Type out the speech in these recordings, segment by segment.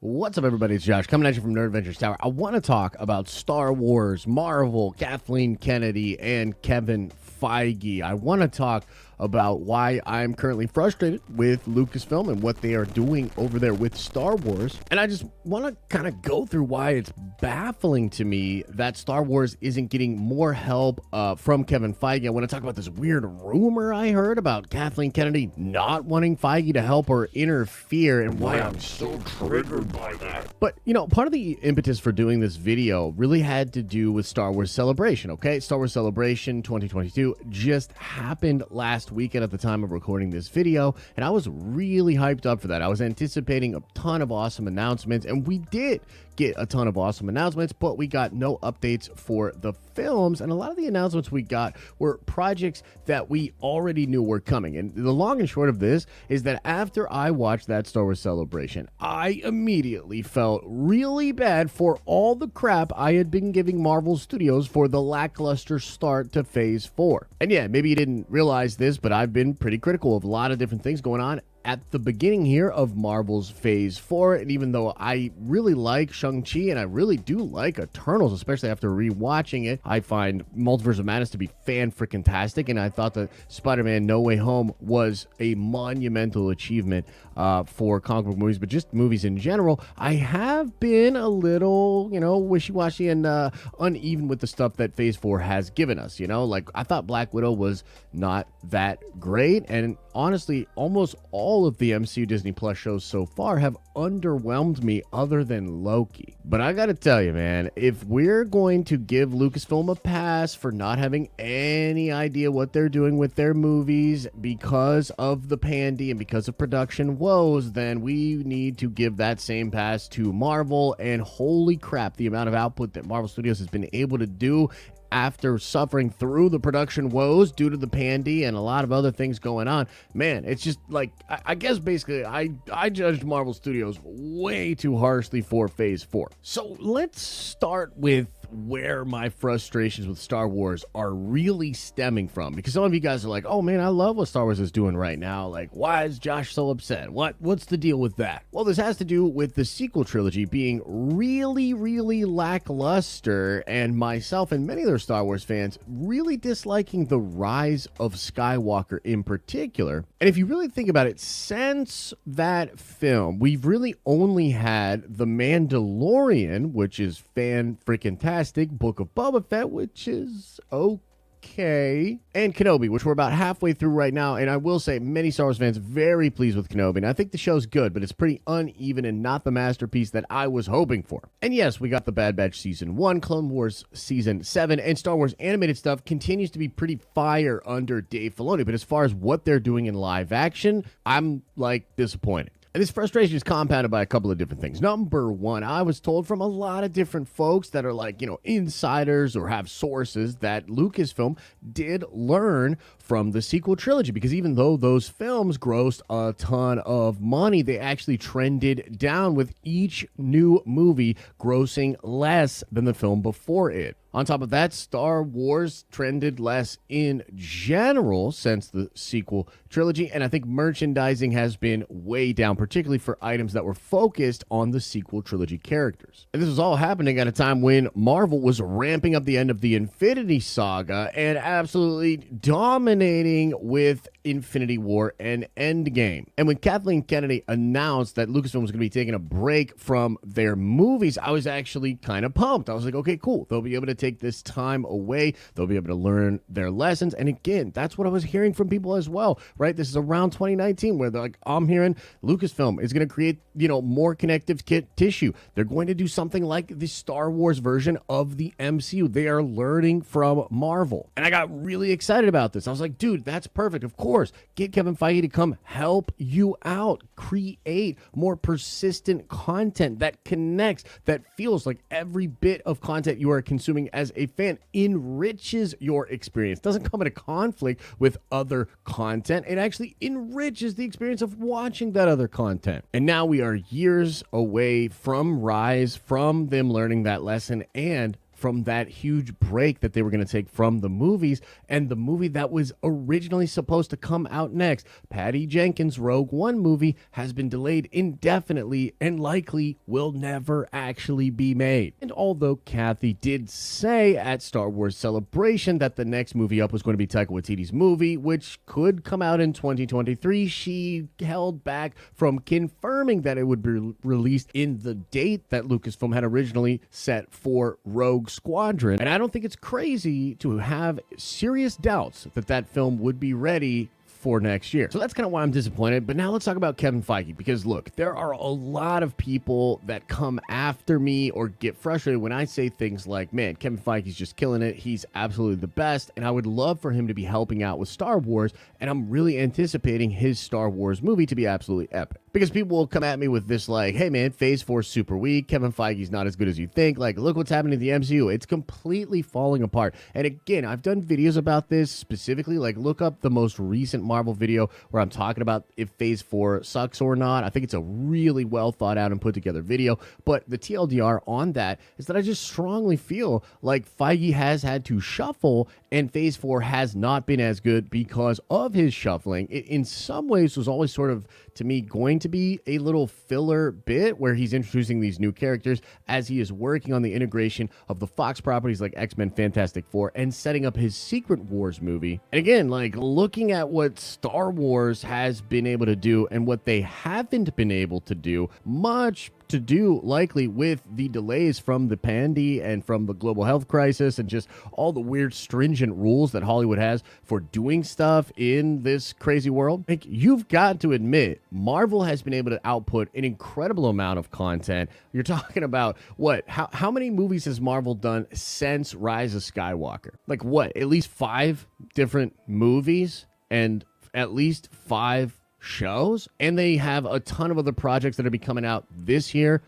What's up, everybody? It's Josh coming at you from Nerd Adventures Tower. I want to talk about Star Wars, Marvel, Kathleen Kennedy, and Kevin Feige. I want to talk about why I'm currently frustrated with Lucasfilm and what they are doing over there with Star Wars. And I just want to kind of go through why it's baffling to me that Star Wars isn't getting more help from Kevin Feige. I want to talk about this weird rumor I heard about Kathleen Kennedy not wanting Feige to help or interfere and why I'm so triggered by that. But, you know, part of the impetus for doing this video really had to do with Star Wars Celebration, okay? Star Wars Celebration 2022 just happened last weekend at the time of recording this video, and I was really hyped up for that. I was anticipating a ton of awesome announcements, and we did get a ton of awesome announcements, but we got no updates for the films, and a lot of the announcements we got were projects that we already knew were coming. And the long and short of this is that after I watched that Star Wars Celebration, I immediately felt really bad for all the crap I had been giving Marvel Studios for the lackluster start to Phase 4. And yeah, maybe you didn't realize this, but I've been pretty critical of a lot of different things going on at the beginning here of Marvel's Phase 4, and even though I really like Shang-Chi and I really do like Eternals, especially after rewatching it, I find Multiverse of Madness to be fan-freaking-tastic, and I thought that Spider-Man No Way Home was a monumental achievement for comic book movies, but just movies in general. I have been a little, wishy-washy and uneven with the stuff that Phase 4 has given us, like I thought Black Widow was not that great, and honestly, almost all of the MCU Disney Plus shows so far have underwhelmed me other than Loki. But I gotta tell you, man, if we're going to give Lucasfilm a pass for not having any idea what they're doing with their movies because of the pandy and because of production woes, then we need to give that same pass to Marvel. And holy crap, the amount of output that Marvel Studios has been able to do after suffering through the production woes due to the pandy and a lot of other things going on, man, it's just like, I guess basically I judged Marvel Studios way too harshly for Phase 4. So let's start with where my frustrations with Star Wars are really stemming from, because some of you guys are like, oh man, I love what Star Wars is doing right now. Like, why is Josh so upset? What's the deal with that? Well, this has to do with the sequel trilogy being really lackluster, and myself and many other Star Wars fans really disliking the Rise of Skywalker in particular. And if you really think about it, since that film, we've really only had The Mandalorian, which is fan-freaking-tastic, Book of Boba Fett, which is okay, and Kenobi, which we're about halfway through right now. And I will say, many Star Wars fans very pleased with Kenobi, and I think the show's good, but it's pretty uneven and not the masterpiece that I was hoping for. And yes, we got the Bad Batch Season 1, Clone Wars Season 7, and Star Wars animated stuff continues to be pretty fire under Dave Filoni, but as far as what they're doing in live action, I'm disappointed. And this frustration is compounded by a couple of different things. Number one, I was told from a lot of different folks that are insiders or have sources that Lucasfilm did learn from the sequel trilogy, because even though those films grossed a ton of money, they actually trended down, with each new movie grossing less than the film before it. On top of that, Star Wars trended less in general since the sequel trilogy, and I think merchandising has been way down, particularly for items that were focused on the sequel trilogy characters. And this was all happening at a time when Marvel was ramping up the end of the Infinity Saga and absolutely dominating with Infinity War and Endgame. And when Kathleen Kennedy announced that Lucasfilm was going to be taking a break from their movies, I was actually kind of pumped. I was like, okay, cool. They'll be able to take this time away. They'll be able to learn their lessons. And again, that's what I was hearing from people as well, right? This is around 2019 where they're like, I'm hearing Lucasfilm is going to create, more connective tissue. They're going to do something like the Star Wars version of the MCU. They are learning from Marvel. And I got really excited about this. I was like, dude, that's perfect. Of course, get Kevin Feige to come help you out. Create more persistent content that connects, that feels like every bit of content you are consuming as a fan enriches your experience. Doesn't come in a conflict with other content. It actually enriches the experience of watching that other content. And now we are years away from Rise, from them learning that lesson, and from that huge break that they were going to take from the movies, and the movie that was originally supposed to come out next, Patty Jenkins' Rogue One movie, has been delayed indefinitely and likely will never actually be made. And although Kathy did say at Star Wars Celebration that the next movie up was going to be Taika Waititi's movie, which could come out in 2023, she held back from confirming that it would be released in the date that Lucasfilm had originally set for Rogue Squadron. And I don't think it's crazy to have serious doubts that that film would be ready for next year. So that's kind of why I'm disappointed. But now let's talk about Kevin Feige, because look, there are a lot of people that come after me or get frustrated when I say things like, man, Kevin Feige's just killing it. He's absolutely the best. And I would love for him to be helping out with Star Wars. And I'm really anticipating his Star Wars movie to be absolutely epic. Because people will come at me with this like, hey man, Phase 4 is super weak. Kevin Feige's not as good as you think. Like, look what's happening to the MCU. It's completely falling apart. And again, I've done videos about this specifically. Like, look up the most recent Marvel video where I'm talking about if Phase 4 sucks or not. I think it's a really well thought out and put together video. But the TLDR on that is that I just strongly feel like Feige has had to shuffle, and Phase 4 has not been as good because of his shuffling. It, in some ways, was always sort of, to me, going to be a little filler bit where he's introducing these new characters as he is working on the integration of the Fox properties like X-Men, Fantastic Four, and setting up his Secret Wars movie. And again, like, looking at what Star Wars has been able to do and what they haven't been able to do, much to do likely with the delays from the pandy and from the global health crisis and just all the weird stringent rules that Hollywood has for doing stuff in this crazy world. Like, you've got to admit, Marvel has been able to output an incredible amount of content. You're talking about what? How many movies has Marvel done since Rise of Skywalker? Like what? At least 5 different movies and at least 5 shows, and they have a ton of other projects that are be coming out this year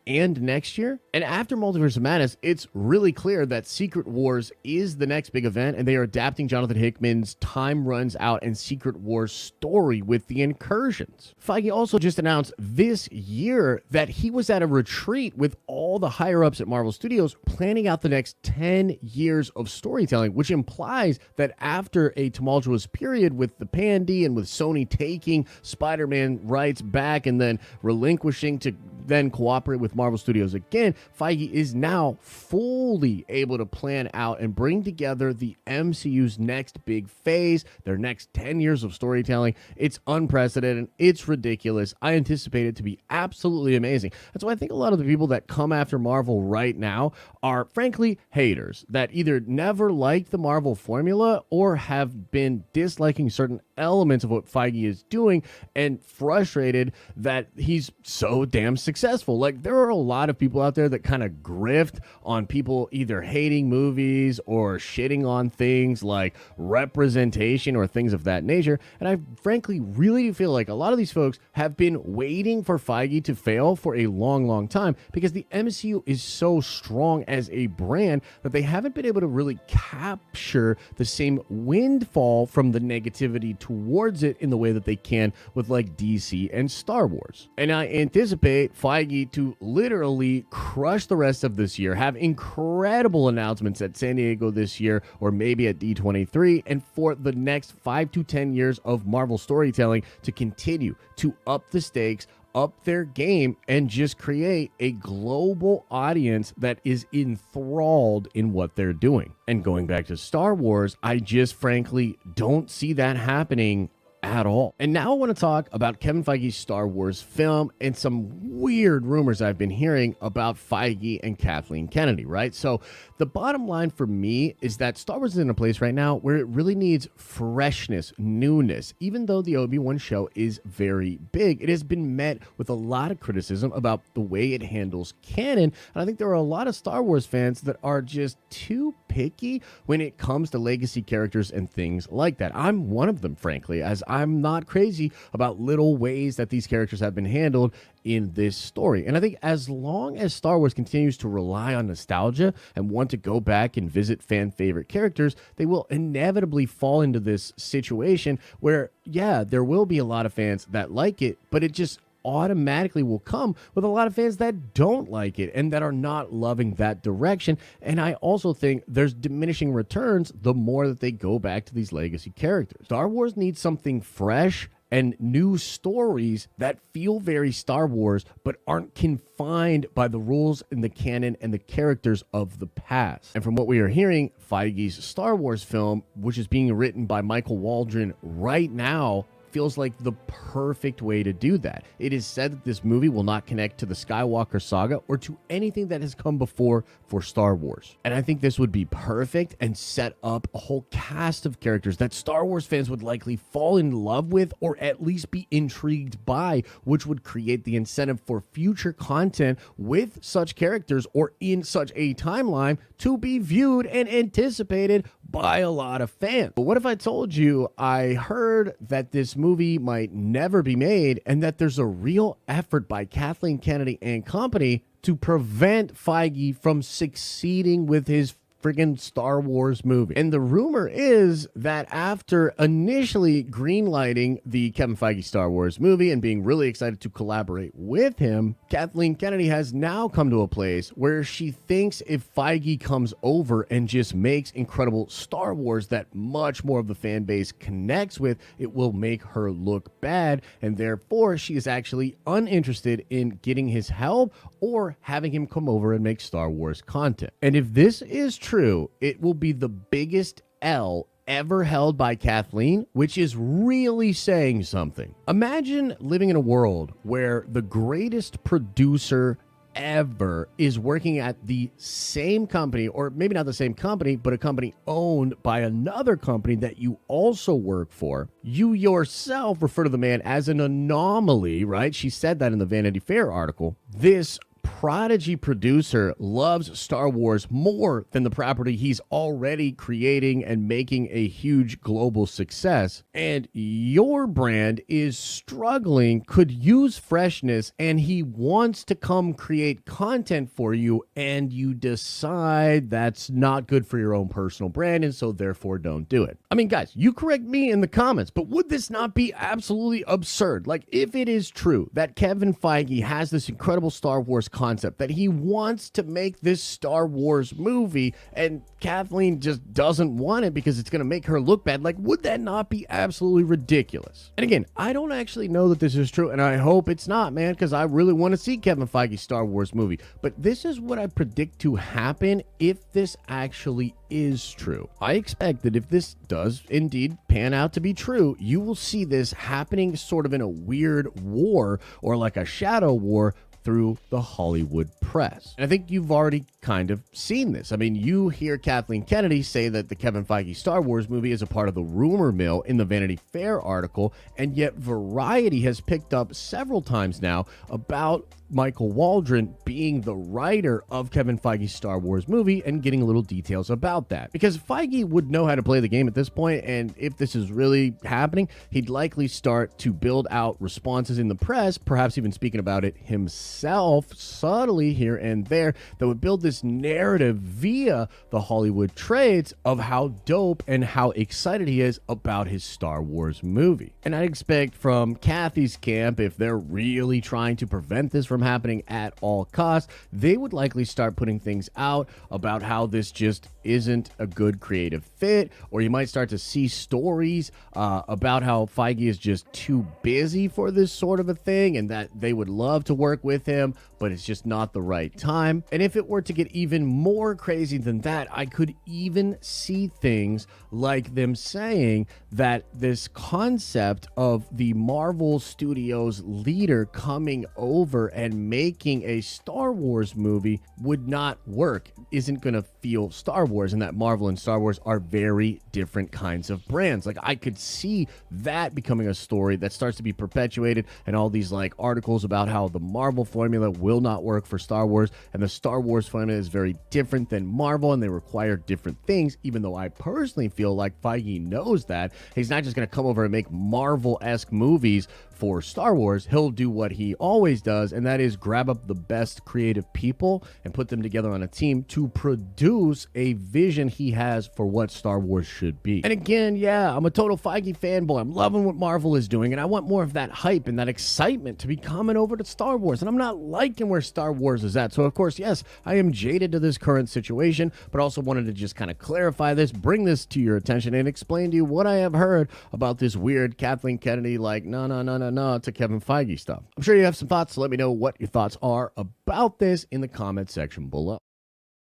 and next year. And after Multiverse of Madness, it's really clear that Secret Wars is the next big event, and they are adapting Jonathan Hickman's Time Runs Out and Secret Wars story with the Incursions. Feige also just announced this year that he was at a retreat with all the higher-ups at Marvel Studios planning out the next 10 years of storytelling, which implies that after a tumultuous period with the pandy and with Sony taking Spider-Man rights back and then relinquishing to then cooperate with Marvel Studios again, Feige is now fully able to plan out and bring together the MCU's next big phase, their next 10 years of storytelling. It's unprecedented. It's ridiculous. I anticipate it to be absolutely amazing. That's why I think a lot of the people that come after Marvel right now are, frankly, haters that either never liked the Marvel formula or have been disliking certain elements of what Feige is doing and frustrated that he's so damn successful. Like, there are a lot of people out there that kind of grift on people either hating movies or shitting on things like representation or things of that nature. And I frankly really do feel like a lot of these folks have been waiting for Feige to fail for a long, long time because the MCU is so strong as a brand that they haven't been able to really capture the same windfall from the negativity towards it in the way that they can with like DC and Star Wars. And I anticipate Feige to literally crush the rest of this year, have incredible announcements at San Diego this year or maybe at D23, and for the next 5 to 10 years of Marvel storytelling to continue to up the stakes, up their game, and just create a global audience that is enthralled in what they're doing. And going back to Star Wars, I just frankly don't see that happening at all. And now I want to talk about Kevin Feige's Star Wars film and some weird rumors I've been hearing about Feige and Kathleen Kennedy, right? So the bottom line for me is that Star Wars is in a place right now where it really needs freshness, newness. Even though the Obi-Wan show is very big, it has been met with a lot of criticism about the way it handles canon. And I think there are a lot of Star Wars fans that are just too picky when it comes to legacy characters and things like that. I'm one of them, frankly, as I'm not crazy about little ways that these characters have been handled in this story. And I think as long as Star Wars continues to rely on nostalgia and want to go back and visit fan favorite characters, they will inevitably fall into this situation where, yeah, there will be a lot of fans that like it, but it just automatically will come with a lot of fans that don't like it and that are not loving that direction. And I also think there's diminishing returns the more that they go back to these legacy characters. Star Wars needs something fresh and new stories that feel very Star Wars, but aren't confined by the rules and the canon and the characters of the past. And from what we are hearing, Feige's Star Wars film, which is being written by Michael Waldron right now, feels like the perfect way to do that. It is said that this movie will not connect to the Skywalker saga or to anything that has come before for Star Wars. And I think this would be perfect and set up a whole cast of characters that Star Wars fans would likely fall in love with or at least be intrigued by, which would create the incentive for future content with such characters or in such a timeline to be viewed and anticipated by a lot of fans. But what if I told you I heard that this movie might never be made and that there's a real effort by Kathleen Kennedy and company to prevent Feige from succeeding with his friggin' Star Wars movie? And the rumor is that after initially greenlighting the Kevin Feige Star Wars movie and being really excited to collaborate with him, Kathleen Kennedy has now come to a place where she thinks if Feige comes over and just makes incredible Star Wars that much more of the fan base connects with, it will make her look bad, and therefore she is actually uninterested in getting his help or having him come over and make Star Wars content. And if this is true, it will be the biggest L ever held by Kathleen, which is really saying something. Imagine living in a world where the greatest producer ever is working at the same company, or maybe not the same company, but a company owned by another company that you also work for. You yourself refer to the man as an anomaly, right? She said that in the Vanity Fair article. This prodigy producer loves Star Wars more than the property he's already creating and making a huge global success. And your brand is struggling, could use freshness, and he wants to come create content for you, and you decide that's not good for your own personal brand, and so therefore don't do it. I mean, guys, you correct me in the comments, but would this not be absolutely absurd? Like, if it is true that Kevin Feige has this incredible Star Wars concept, that he wants to make this Star Wars movie, and Kathleen just doesn't want it because it's going to make her look bad, like, would that not be absolutely ridiculous? And again, I don't actually know that this is true, and I hope it's not, man, because I really want to see Kevin Feige's Star Wars movie. But this is what I predict to happen if this actually is true. I expect that if this does indeed pan out to be true, you will see this happening sort of in a weird war, or like a shadow war, through the Hollywood press. And I think you've already kind of seen this. I mean, you hear Kathleen Kennedy say that the Kevin Feige Star Wars movie is a part of the rumor mill in the Vanity Fair article, and yet Variety has picked up several times now about Michael Waldron being the writer of Kevin Feige's Star Wars movie and getting little details about that. Because Feige would know how to play the game at this point, and if this is really happening, he'd likely start to build out responses in the press, perhaps even speaking about it himself subtly here and there, that would build this narrative via the Hollywood trades of how dope and how excited he is about his Star Wars movie. And I expect from Kathy's camp, if they're really trying to prevent this from happening at all costs, they would likely start putting things out about how this just isn't a good creative fit, or you might start to see stories about how Feige is just too busy for this sort of a thing and that they would love to work with him, but it's just not the right time. And if it were to get even more crazy than that, I could even see things like them saying that this concept of the Marvel Studios leader coming over and making a Star Wars movie would not work, isn't going to feel Star Wars, and that Marvel and Star Wars are very different kinds of brands. Like, I could see that becoming a story that starts to be perpetuated, and all these like articles about how the Marvel formula will not work for Star Wars, and the Star Wars formula is very different than Marvel, and they require different things, even though I personally feel like Feige knows that. He's not just going to come over and make Marvel-esque movies for Star Wars, he'll do what he always does, and that is grab up the best creative people and put them together on a team to produce a vision he has for what Star Wars should be. And again, yeah, I'm a total Feige fanboy. I'm loving what Marvel is doing, and I want more of that hype and that excitement to be coming over to Star Wars, and I'm not liking where Star Wars is at. So, of course, yes, I am jaded to this current situation, but also wanted to just kind of clarify this, bring this to your attention, and explain to you what I have heard about this weird Kathleen Kennedy, like, no, to Kevin Feige stuff. I'm sure you have some thoughts, so let me know what your thoughts are about this in the comment section below.